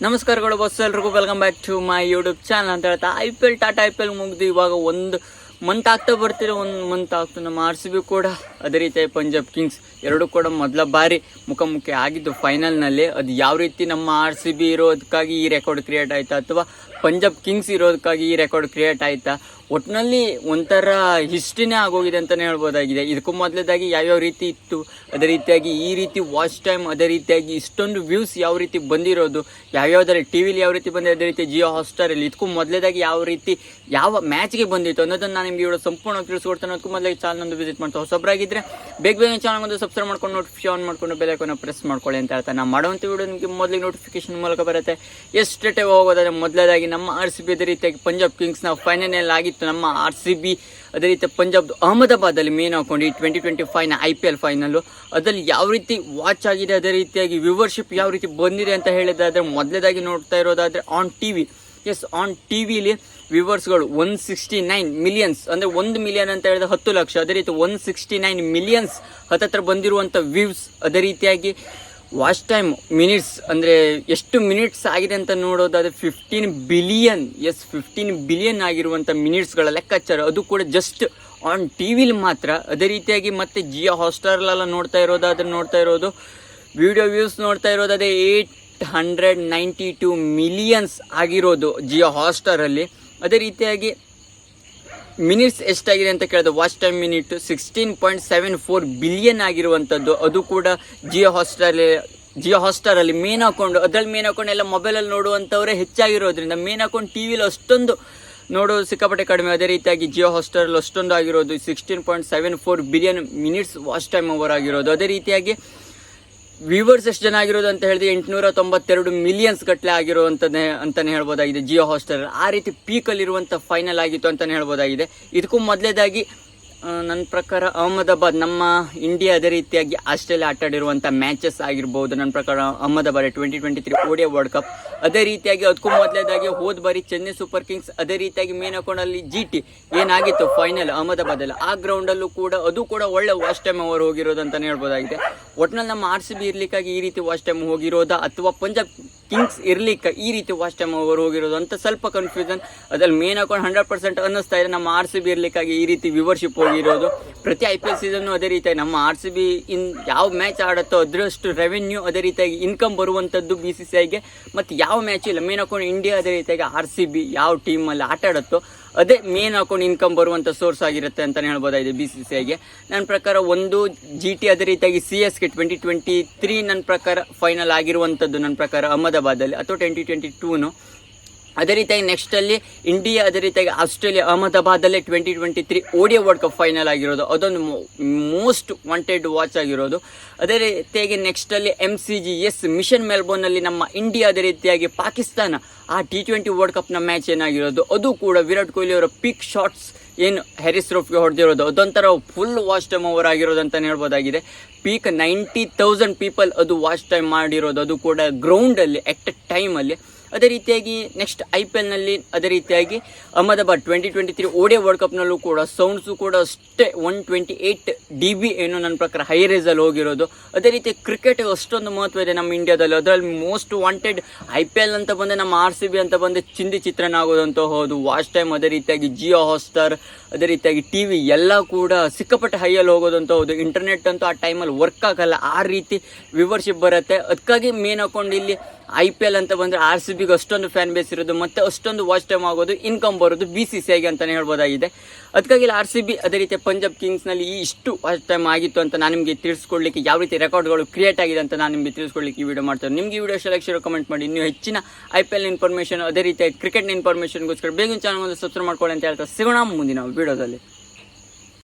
ನಮಸ್ಕಾರಗಳು ಬಸ್ ಎಲ್ರಿಗೂ welcome back to my YouTube channel ಅಂತ ಹೇಳ್ತಾ ಟಾಟಾ ಐ ಪಿ ಎಲ್ ಮುಗಿದು ಇವಾಗ ಒಂದು ಮಂತ್ ಆಗ್ತಾ ಬರ್ತಿರೋ ಒಂದು ಮಂತ್ ಆಗ್ತು. ನಮ್ಮ RCB ಕೂಡ ಅದೇ ರೀತಿ ಪಂಜಾಬ್ ಕಿಂಗ್ಸ್ ಎರಡು ಕೂಡ ಮೊದಲ ಬಾರಿ ಮುಖಾಮುಖಿ ಆಗಿದ್ದು ಫೈನಲ್ನಲ್ಲಿ. ಅದು ಯಾವ ರೀತಿ ನಮ್ಮ RCB ಇರೋದಕ್ಕಾಗಿ ಈ ರೆಕಾರ್ಡ್ ಕ್ರಿಯೇಟ್ ಆಯ್ತಾ ಅಥವಾ ಪಂಜಾಬ್ ಕಿಂಗ್ಸ್ ಇರೋದಕ್ಕಾಗಿ ಈ ರೆಕಾರ್ಡ್ ಕ್ರಿಯೇಟ್ ಆಯ್ತಾ, ಒಟ್ಟಿನಲ್ಲಿ ಒಂಥರ ಹಿಸ್ಟ್ರಿನೇ ಆಗೋಗಿದೆ ಅಂತಲೇ ಹೇಳ್ಬೋದಾಗಿದೆ. ಇದಕ್ಕೂ ಮೊದಲೇದಾಗಿ ಯಾವ್ಯಾವ ರೀತಿ ಇತ್ತು, ಅದೇ ರೀತಿಯಾಗಿ ಈ ರೀತಿ ವಾಚ್ ಟೈಮ್, ಅದೇ ರೀತಿಯಾಗಿ ಇಷ್ಟೊಂದು ವ್ಯೂಸ್ ಯಾವ ರೀತಿ ಬಂದಿರೋದು, ಯಾವ್ಯಾವ್ದಾರೆ ಟಿ ವಿಲಿ ಯಾವ ರೀತಿ ಬಂದಿದೆ, ಅದೇ ರೀತಿ ಜಿಯೋ ಹಾಟ್ಸ್ಟಾರಲ್ಲಿ ಇದಕ್ಕೂ ಮೊದಲೇದಾಗಿ ಯಾವ ರೀತಿ ಯಾವ ಮ್ಯಾಚ್ಗೆ ಬಂದಿತ್ತು ಅನ್ನೋದನ್ನು ನಾನು ನಿಮಗೆ ಇವತ್ತು ಸಂಪೂರ್ಣವಾಗಿ ತಿಳಿಸ್ಕೊಡ್ತೇನೆ. ಅದಕ್ಕೂ ಮೊದಲಾಗಿ ಚಾನಲ್ ವಿಸಿಟ್ ಮಾಡ್ತಾ ಹೊಸಬ್ರಾಗಿದ್ದರೆ ಬೇಗ ಚಾನಲ್ ಒಂದು ಸಬ್ಸ್ಕ್ರೈಬ್ ಮಾಡ್ಕೊಂಡು ನೋಟಿಫಿಕೇಶನ್ ಆನ್ ಮಾಡ್ಕೊಂಡು ಬೆಲ್ ಐಕಾನ್ ಪ್ರೆಸ್ ಮಾಡ್ಕೊಳ್ಳಿ ಅಂತ ಹೇಳ್ತಾ ನಾನು ಮಾಡುವಂಥ ವಿಡಿಯೋ ನಿಮಗೆ ಮೊದಲಿಗೆ ನೋಟಿಫಿಕೇಶನ್ ಮೂಲಕ ಬರುತ್ತೆ. ಎಷ್ಟೇ ಹೋಗೋದಾದ್ರೆ ಮೊದಲೇದಾಗಿ ನಮ್ಮ RCB ಅದೇ ರೀತಿಯಾಗಿ ಪಂಜಾಬ್ ಕಿಂಗ್ಸ್ನ ಫೈನಲ್ ಆಗಿತ್ತು. ನಮ್ಮ RCB ಅದೇ ರೀತಿ ಪಂಜಾಬ್ ಅಹಮದಾಬಾದಲ್ಲಿ ಮೇನ್ ಹಾಕೊಂಡು ಈ 2025ನ IPL ಫೈನಲ್ಲು ಅದರಲ್ಲಿ ಯಾವ ರೀತಿ ವಾಚ್ ಆಗಿದೆ, ಅದೇ ರೀತಿಯಾಗಿ ವ್ಯೂವರ್ಶಿಪ್ ಯಾವ ರೀತಿ ಬಂದಿದೆ ಅಂತ ಹೇಳಿದಾದ್ರೆ ಮೊದಲೇದಾಗಿ ನೋಡ್ತಾ ಇರೋದಾದರೆ ಆನ್ ಟಿ ವಿಲಿ ವ್ಯೂವರ್ಸ್ಗಳು 169 ಮಿಲಿಯನ್ಸ್, ಅಂದರೆ 1 ಮಿಲಿಯನ್ ಅಂತ ಹೇಳಿದ್ರೆ 10 ಲಕ್ಷ, ಅದೇ ರೀತಿ 169 ಮಿಲಿಯನ್ಸ್ ಹತ್ತತ್ರ ಬಂದಿರುವಂಥ ವ್ಯೂಸ್. ಅದೇ ರೀತಿಯಾಗಿ ವಾಚ್ ಟೈಮ್ ಮಿನಿಟ್ಸ್ ಅಂದರೆ ಎಷ್ಟು ಮಿನಿಟ್ಸ್ ಆಗಿದೆ ಅಂತ ನೋಡೋದಾದರೆ 15 ಬಿಲಿಯನ್ ಆಗಿರುವಂಥ ಮಿನಿಟ್ಸ್ಗಳ ಲೆಕ್ಕಾಚಾರ, ಅದು ಕೂಡ ಜಸ್ಟ್ ಆನ್ ಟಿ ವಿಲಿ ಮಾತ್ರ. ಅದೇ ರೀತಿಯಾಗಿ ಮತ್ತೆ ಜಿಯೋ ಹಾಟ್ಸ್ಟಾರ್ಲೆಲ್ಲ ನೋಡ್ತಾ ಇರೋದು ವಿಡಿಯೋ ವ್ಯೂಸ್ ನೋಡ್ತಾ ಇರೋದಾದರೆ 892 ಮಿಲಿಯನ್ಸ್ ಆಗಿರೋದು ಜಿಯೋ ಹಾಟ್ಸ್ಟಾರಲ್ಲಿ. ಅದೇ ರೀತಿಯಾಗಿ ಮಿನಿಟ್ಸ್ ಎಷ್ಟಾಗಿದೆ ಅಂತ ಕೇಳಿದ್ರೆ ವಾಚ್ ಟೈಮ್ ಮಿನಿಟ್ 16.74 ಬಿಲಿಯನ್ ಆಗಿರುವಂಥದ್ದು, ಅದು ಕೂಡ ಜಿಯೋ ಹಾಟ್ಸ್ಟಾರಲ್ಲಿ ಮೇನ್ ಅಕೌಂಟ್, ಅದರಲ್ಲಿ ಮೇನ್ ಅಕೌಂಟ್ ಎಲ್ಲ ಮೊಬೈಲಲ್ಲಿ ನೋಡುವಂಥವರೇ ಹೆಚ್ಚಾಗಿರೋದ್ರಿಂದ ಮೇನ್ ಅಕೌಂಟ್ ಟಿ ವಿಲಿ ಅಷ್ಟೊಂದು ನೋಡೋದು ಸಿಕ್ಕಾಪಟ್ಟೆ ಕಡಿಮೆ. ಅದೇ ರೀತಿಯಾಗಿ ಜಿಯೋ ಹಾಟ್ಸ್ಟಾರಲ್ಲಿ ಅಷ್ಟೊಂದು ಆಗಿರೋದು 16.74 billion minutes watch time over ಆಗಿರೋದು. ಅದೇ ರೀತಿಯಾಗಿ ವ್ಯೂವರ್ಸ್ ಎಷ್ಟು ಜನ ಆಗಿರೋದು ಅಂತ ಹೇಳಿದ್ರೆ 892 ಮಿಲಿಯನ್ಸ್ ಗಟ್ಟಲೆ ಆಗಿರುವಂಥದ್ದೇ ಅಂತಲೇ ಹೇಳ್ಬೋದಾಗಿದೆ ಜಿಯೋ ಹಾಟ್ಸ್ಟಾರ್. ಆ ರೀತಿ ಪೀಕಲ್ಲಿರುವಂಥ ಫೈನಲ್ ಆಗಿತ್ತು ಅಂತಲೇ ಹೇಳ್ಬೋದಾಗಿದೆ. ಇದಕ್ಕೂ ಮೊದಲೇದಾಗಿ ನನ್ನ ಪ್ರಕಾರ ಅಹಮದಾಬಾದ್, ನಮ್ಮ ಇಂಡಿಯಾ ಅದೇ ರೀತಿಯಾಗಿ ಆಸ್ಟ್ರೇಲಿಯಾ ಆಟಾಡಿರುವಂಥ ಮ್ಯಾಚಸ್ ಆಗಿರ್ಬೋದು. ನನ್ನ ಪ್ರಕಾರ ಅಹಮದಾಬಾದ್ 2023 ODI ವರ್ಲ್ಡ್ ಕಪ್, ಅದೇ ರೀತಿಯಾಗಿ ಅದಕ್ಕೂ ಮೊದಲೇದಾಗಿ ಹೋದ ಬಾರಿ ಚೆನ್ನೈ ಸೂಪರ್ ಕಿಂಗ್ಸ್, ಅದೇ ರೀತಿಯಾಗಿ ಮೇನ್ ಅಕೌಂಟಲ್ಲಿ GT ಏನಾಗಿತ್ತು ಫೈನಲ್ ಅಹಮದಾಬಾದಲ್ಲಿ, ಆ ಗ್ರೌಂಡಲ್ಲೂ ಕೂಡ ಅದು ಕೂಡ ಒಳ್ಳೆ ವಾಚ್ ಟೈಮ್ ಓವರ್ ಹೋಗಿರೋದು ಅಂತಲೇ ಹೇಳ್ಬೋದಾಗಿದೆ. ಒಟ್ಟಿನಲ್ಲಿ ನಮ್ಮ RCB ಇರ್ಲಿಕ್ಕಾಗಿ ಈ ರೀತಿ ವಾಚ್ ಟೈಮ್ ಹೋಗಿರೋದಾ ಅಥವಾ ಪಂಜಾಬ್ ಕಿಂಗ್ಸ್ ಇರ್ಲಿಕ್ಕೆ ಈ ರೀತಿ ವಾಚ್ ಟೈಮ್ ಓವರ್ ಹೋಗಿರೋದು ಅಂತ ಸ್ವಲ್ಪ ಕನ್ಫ್ಯೂಷನ್. ಅದ್ರಲ್ಲಿ ಮೇನ್ ಅಕೌಂಟ್ 100% ಅನ್ನಿಸ್ತಾ ಇದೆ. ನಮ್ಮ RCB ಇರ್ಲಿಕ್ಕಾಗಿ ಈ ರೀತಿ ವ್ಯೂವರ್ಶಿಪ್ ಹೋಗಿರೋದು. ಪ್ರತಿ IPL ಸೀಸನ್ನು ಅದೇ ರೀತಿಯಾಗಿ ನಮ್ಮ RCB ಯಾವ ಮ್ಯಾಚ್ ಆಡುತ್ತೋ ಅದರಷ್ಟು ರೆವೆನ್ಯೂ, ಅದೇ ರೀತಿಯಾಗಿ ಇನ್ಕಮ್ ಬರುವಂಥದ್ದು BCCIಗೆ. ಮತ್ತು ಯಾವ ಮ್ಯಾಚ್ ಇಲ್ಲ ಮೇನ್ ಅಕೌಂಟ್ ಇಂಡಿಯಾ ಅದೇ ರೀತಿಯಾಗಿ RCB ಯಾವ ಟೀಮಲ್ಲಿ ಆಟ ಆಡುತ್ತೋ ಅದೇ ಮೇನ್ ಅಕೌಂಟ್ ಇನ್ಕಮ್ ಬರುವಂಥ ಸೋರ್ಸ್ ಆಗಿರುತ್ತೆ ಅಂತಲೇ ಹೇಳ್ಬೋದಾಗಿದೆ BCCIಗೆ. ನನ್ನ ಪ್ರಕಾರ ಒಂದು GT, ಅದೇ ರೀತಿಯಾಗಿ CSK 2023 ನನ್ನ ಪ್ರಕಾರ ಫೈನಲ್ ಆಗಿರುವಂಥದ್ದು ನನ್ನ ಪ್ರಕಾರ ಅಹಮದಾಬಾದಲ್ಲಿ, ಅಥವಾ 2022. ಅದೇ ರೀತಿಯಾಗಿ ನೆಕ್ಸ್ಟಲ್ಲಿ ಇಂಡಿಯಾ, ಅದೇ ರೀತಿಯಾಗಿ ಆಸ್ಟ್ರೇಲಿಯಾ ಅಹಮದಾಬಾದಲ್ಲೇ 2023 ODI ವರ್ಲ್ಡ್ ಕಪ್ ಫೈನಲ್ ಆಗಿರೋದು, ಅದೊಂದು ಮೋಸ್ಟ್ ವಾಂಟೆಡ್ ವಾಚ್ ಆಗಿರೋದು. ಅದೇ ರೀತಿಯಾಗಿ ನೆಕ್ಸ್ಟಲ್ಲಿ MCG ಮಿಷನ್ ಮೆಲ್ಬೋರ್ನಲ್ಲಿ ನಮ್ಮ ಇಂಡಿಯಾ, ಅದೇ ರೀತಿಯಾಗಿ ಪಾಕಿಸ್ತಾನ ಆ T20 ವರ್ಲ್ಡ್ ಕಪ್ನ ಮ್ಯಾಚ್ ಏನಾಗಿರೋದು, ಅದು ಕೂಡ ವಿರಾಟ್ ಕೊಹ್ಲಿ ಅವರ ಪಿಕ್ ಶಾಟ್ಸ್ ಏನು ಹ್ಯಾರಿಸ್ ರೋಫ್ಗೆ ಹೊಡೆದಿರೋದು, ಅದೊಂಥರ ಫುಲ್ ವಾಚ್ ಟೈಮ್ ಓವರ್ ಆಗಿರೋದು ಅಂತಲೇ ಹೇಳ್ಬೋದಾಗಿದೆ. ಪೀಕ್ 90,000 ಪೀಪಲ್ ಅದು ವಾಚ್ ಟೈಮ್ ಮಾಡಿರೋದು, ಅದು ಕೂಡ ಗ್ರೌಂಡಲ್ಲಿ ಎಟ್ ಎ ಟೈಮಲ್ಲಿ. ಅದೇ ರೀತಿಯಾಗಿ ನೆಕ್ಸ್ಟ್ IPLನಲ್ಲಿ ಅದೇ ರೀತಿಯಾಗಿ ಅಹಮದಾಬಾದ್ 2023 ODI ವರ್ಲ್ಡ್ ಕಪ್ನಲ್ಲೂ ಕೂಡ ಸೌಂಡ್ಸು ಕೂಡ ಅಷ್ಟೇ 128 dB ಏನು ನನ್ನ ಪ್ರಕಾರ ಹೈ ರೇಸಲ್ಲಿ ಹೋಗಿರೋದು. ಅದೇ ರೀತಿ ಕ್ರಿಕೆಟ್ ಅಷ್ಟೊಂದು ಮಹತ್ವ ಇದೆ ನಮ್ಮ ಇಂಡಿಯಾದಲ್ಲಿ. ಅದರಲ್ಲಿ ಮೋಸ್ಟ್ ವಾಂಟೆಡ್ IPL ಅಂತ ಬಂದರೆ ನಮ್ಮ RCB ಅಂತ ಬಂದರೆ ಚಿಂದಿ ಚಿತ್ರಣ ಆಗೋದಂತ ಹೌದು. ವಾಚ್ ಟೈಮ್ ಅದೇ ರೀತಿಯಾಗಿ ಜಿಯೋ ಹಾಟ್ಸ್ಟಾರ್, ಅದೇ ರೀತಿಯಾಗಿ TV ಎಲ್ಲ ಕೂಡ ಸಿಕ್ಕಾಪಟ್ಟೆ ಹೈಯಲ್ಲಿ ಹೋಗೋದಂತ ಹೌದು. ಇಂಟರ್ನೆಟ್ ಅಂತೂ ಆ ಟೈಮಲ್ಲಿ ವರ್ಕ್ ಆಗಲ್ಲ, ಆ ರೀತಿ ವ್ಯೂವರ್ಶಿಪ್ ಬರುತ್ತೆ. ಅದಕ್ಕಾಗಿ ಮೇನ್ ಅಕೌಂಟ್ ಇಲ್ಲಿ IPL ಅಂತ ಬಂದರೆ RCBಗೆ ಅಷ್ಟೊಂದು ಫ್ಯಾನ್ ಬೇಸ್ ಇರೋದು, ಮತ್ತು ಅಷ್ಟೊಂದು ವಾಚ್ ಟೈಮ್ ಆಗೋದು, ಇನ್ಕಮ್ ಬರೋದು BCCIಗೆ ಅಂತಲೇ ಹೇಳ್ಬೋದಾಗಿದೆ. ಅದಕ್ಕಾಗಿ ಇಲ್ಲಿ RCB ಅದೇ ರೀತಿ ಪಂಜಾಬ್ ಕಿಂಗ್ಸ್ನಲ್ಲಿ ಇಷ್ಟು ವಾಚ್ ಟೈಮ್ ಆಗಿತ್ತು ಅಂತ ನಾನು ನಿಮಗೆ ತಿಳಿಸ್ಕೊಡ್ಲಿಕ್ಕೆ, ಯಾವ ರೀತಿ ರೆಕಾರ್ಡ್ಗಳು ಕ್ರಿಯೇಟ್ ಆಗಿದೆ ಅಂತ ನಾನು ನಿಮಗೆ ತಿಳಿಸ್ಕೊಡ್ಲಿಕ್ಕೆ ಈ ವಿಡಿಯೋ ಮಾಡ್ತೇನೆ. ನಿಮಗೆ ಈ ವಿಡಿಯೋ ಇಷ್ಟ ಕಮೆಂಟ್ ಮಾಡಿ. ಇನ್ನೂ ಹೆಚ್ಚಿನ IPL ಇನ್ಫಾರ್ಮೇಷನ್, ಅದೇ ರೀತಿಯಾಗಿ ಕ್ರಿಕೆಟ್ನ ಇನ್ಫಾರ್ಮೇಷನ್ಗೋಸ್ಕರ ಬೇಗ ಚಾನಲ್ ಒಂದು ಸಬ್ಸ್ಕ್ರೈಬ್ ಮಾಡ್ಕೊಳ್ಳಿ ಅಂತ ಹೇಳ್ತಾ ಸಿಗೋಣ ಮುಂದಿನ ವಿಡಿಯೋದಲ್ಲಿ.